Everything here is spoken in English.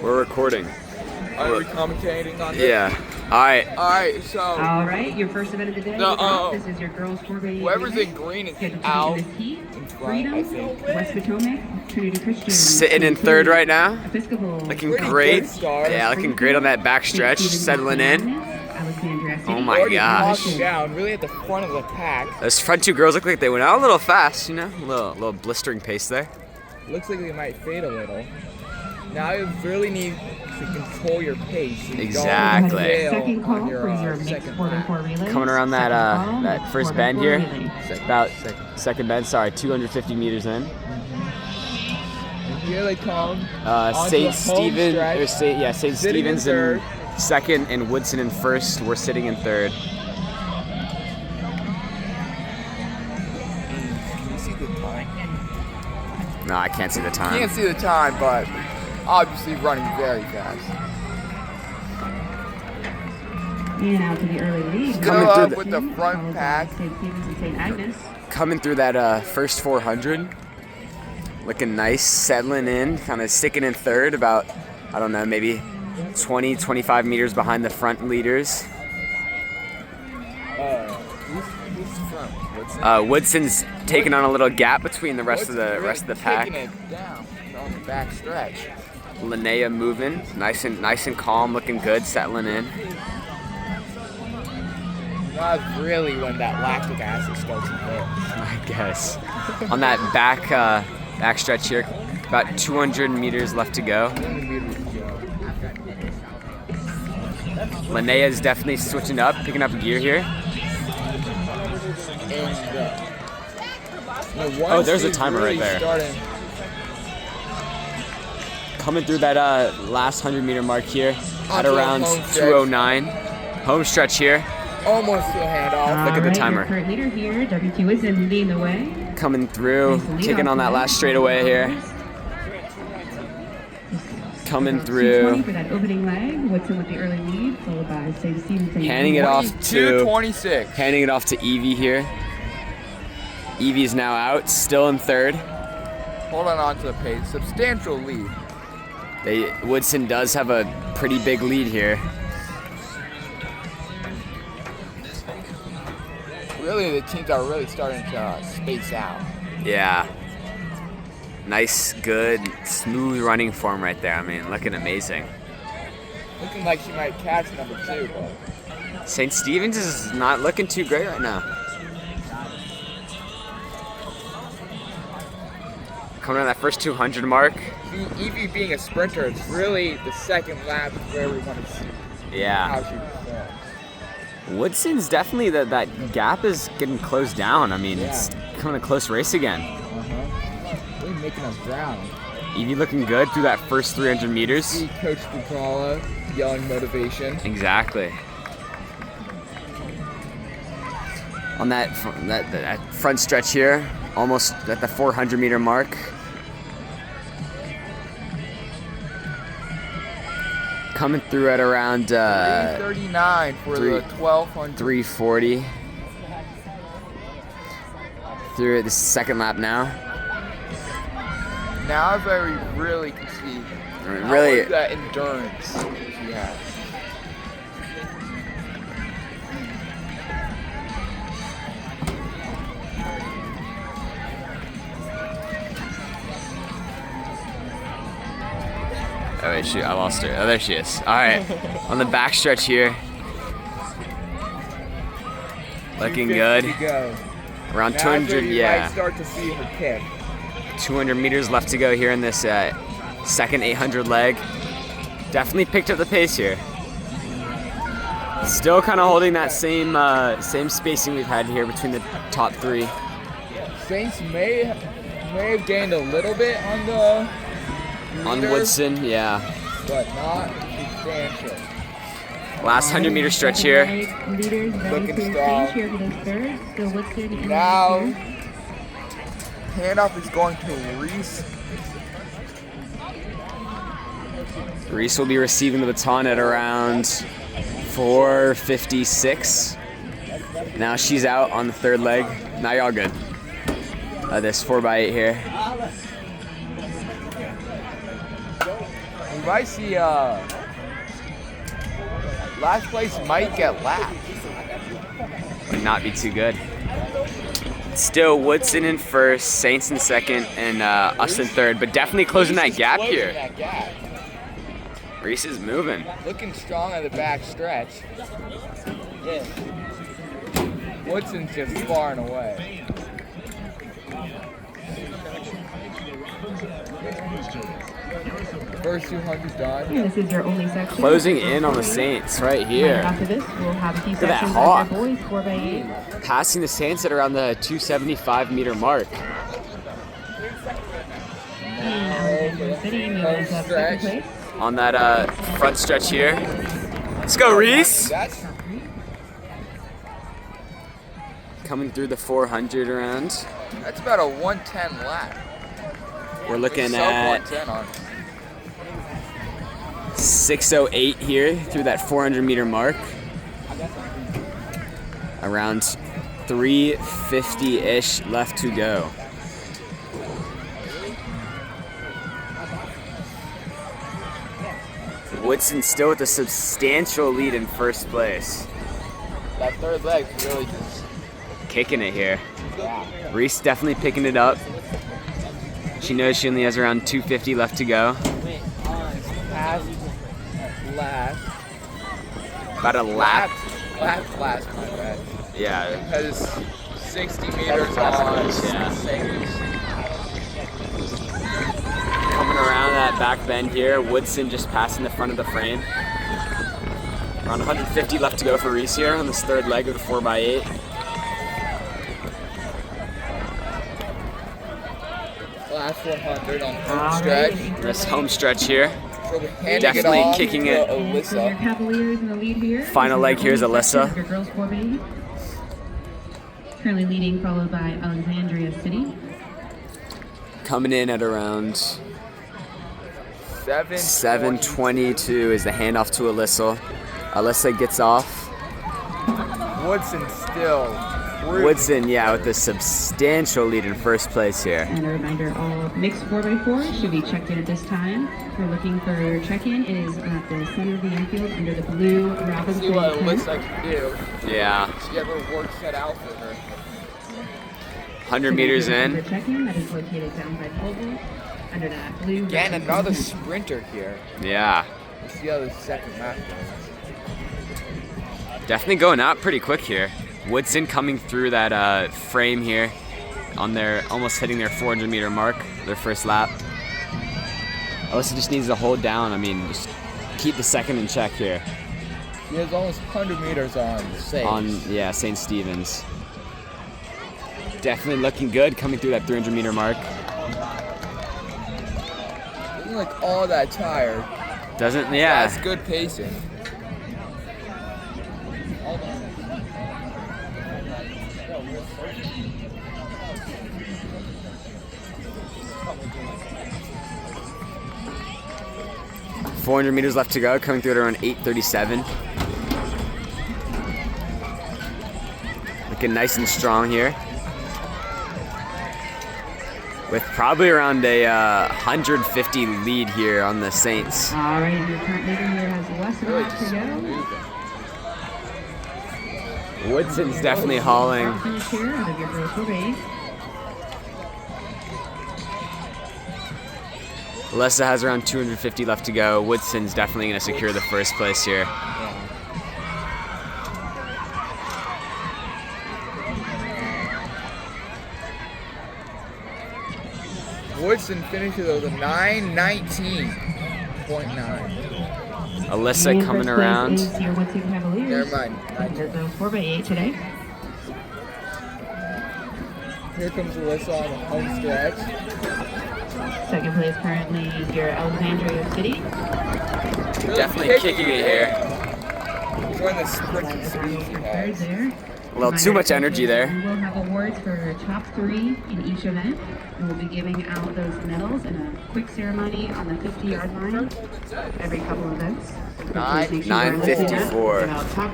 We're recording. Are we commentating on this? Yeah. Alright. Alright, so. Alright, your first event of the day. This is your girls 4x800m. Whoever's in green is out. In front, I think. West Potomac, Trinity Christian. Sitting in third right now. Episcopal. Looking great. Yeah, looking great on that back stretch. Settling in. Oh my gosh. Down, really at the front of the pack. Those front two girls look like they went out a little fast, you know? A little blistering pace there. Looks like they might fade a little. Now you really need to control your pace. Exactly. Second call for your second 4x4 relay. Coming around that first bend here. About second bend, sorry, 250 meters in. And here they come. St. Stephen, or St. Stephen's in second and Woodson in first. We're sitting in third. Can you see the time? No, I can't see the time. Can't see the time, but obviously running very fast. And out to the early lead. Coming through with the front pack. St. Stephen's and St. Agnes. Coming through that first 400. Looking nice, settling in, kind of sticking in third, about, I don't know, maybe 20, 25 meters behind the front leaders. Who's front? Woodson's taking on a little gap between the rest of the pack. Taking it down on the back stretch. Linnea moving, nice and calm, looking good, settling in. That's really when that lactic acid starts to hit. I guess. On that back stretch here, about 200 meters left to go. Linnea is definitely switching up, picking up gear here. Oh, there's a timer right there. Coming through that last 100-meter mark here at around 2:09. Home stretch here. Almost to a handoff. Look at the timer. Current leader here, WQ is leading the way. Coming through, kicking on that last straightaway here. Coming through. For that opening leg, Woodson with the early lead, followed by St. Stephen's. Handing it off to 2:26. Handing it off to Evie here. Evie's now out, still in third. Holding on to the pace, substantial lead. Woodson does have a pretty big lead here. Really, the teams are really starting to space out. Yeah. Nice, good, smooth running form right there. I mean, looking amazing. Looking like she might catch number 2, but St. Stephen's is not looking too great right now. Coming on that first 200 mark. Evie being a sprinter, it's really the second lap is where we want to see how she performs. Woodson's definitely that gap is getting closed down. I mean, it's coming a close race again. Really making us ground. Evie looking good through that first 300 meters. See Coach Bukala yelling motivation. Exactly. On that front stretch here, almost at the 400-meter mark. Coming through at around 3:39 for the 1200. 3:40. Through the second lap now. Now is where we really can see really that endurance she has. Oh wait, shoot, I lost her. Oh, there she is. All right, on the back stretch here. Looking good. Around now 200, might start to see her kick. 200 meters left to go here in this second 800 leg. Definitely picked up the pace here. Still kind of holding that same spacing we've had here between the top three. Saints may have gained a little bit on the leader, on Woodson, yeah. But not substantial. Last 100-meter stretch here. Looking strong. Now, handoff is going to Reese. Reese will be receiving the baton at around 4:56. Now she's out on the third leg. Now y'all good. This 4x8 here. might see last place might get lapped. Would not be too good. Still Woodson in first, Saints in second, and us in third, but definitely closing that gap here. Reese is moving. Looking strong on the back stretch. Yeah. Woodson's just far and away. First 200 done. And this is your only section. Closing in on the Saints right here. After this, we'll have a few Look at that sections hawk. of our boys, 4x8. Passing the Saints at around the 275-meter mark. And Alexandria City moves up second place. On that front stretch here. Let's go, Reese! Coming through the 400 around. That's about a 110 lap. We're looking Sub at 110 on 6:08 here through that 400-meter mark. Around 350-ish left to go. Woodson still with a substantial lead in first place. that third leg. Really just Kicking it here. Reese definitely picking it up. She knows she only has around 250 left to go. past last. About a lap. Last, my bad. Yeah. Because 60 meters on. Coming around that back bend here, Woodson just passing the front of the frame. Around 150 left to go for Reese here on this third leg of the 4x8. Last 100 on home stretch. This home stretch here. So we're handing Definitely it off kicking to it. So your Alyssa. Cavaliers in the lead here. Final leg here is Alyssa. Your girls 4x8. Currently leading, followed by Alexandria City. Coming in at around 7:22 is the handoff to Alyssa. Alyssa gets off. Woodson still. Woodson, yeah, with a substantial lead in first place here. And a reminder, all mixed 4x4 should be checked in at this time. If you're looking for check-in, it is at the center of the infield under the blue Robinson See what tent. Alyssa can do. Yeah. She have her work set out for her. 100 meters in. For check-in, that is located down by Pole under that blue. Again, Robinson another tent. sprinter here. Yeah. Let's see how the second lap goes. Definitely going out pretty quick here. Woodson coming through that frame here on their almost hitting their 400-meter mark, their first lap. Alyssa just needs to hold down. I mean, just keep the second in check here. She has almost 100 meters on the safe. On St. Stephen's. Definitely looking good coming through that 300-meter mark. Doesn't look all that tired. Doesn't, yeah. That's good pacing. 400 meters left to go, coming through at around 8:37. Looking nice and strong here. With probably around a 150 lead here on the Saints. All right, your current leader here has less than a lap to go. Woodson's definitely hauling. Finish here out of your girls 4x8. Alyssa has around 250 left to go. Woodson's definitely going to secure the first place here. Woodson finishes with a 9:19.9. Alyssa And coming first place around. is your Woodson Cavaliers. Never mind. Your girls 4x8 today. Here comes Alyssa on the home stretch. Second place currently your Alexandria City. Really Definitely kicking it here. Enjoying the sprinting speed she Third has. there. A little too much energy there. We will have awards for top 3 in each event, and we'll be giving out those medals in a quick ceremony on the 50-yard line every couple of events. So please make sure you are listed up 9:54. about top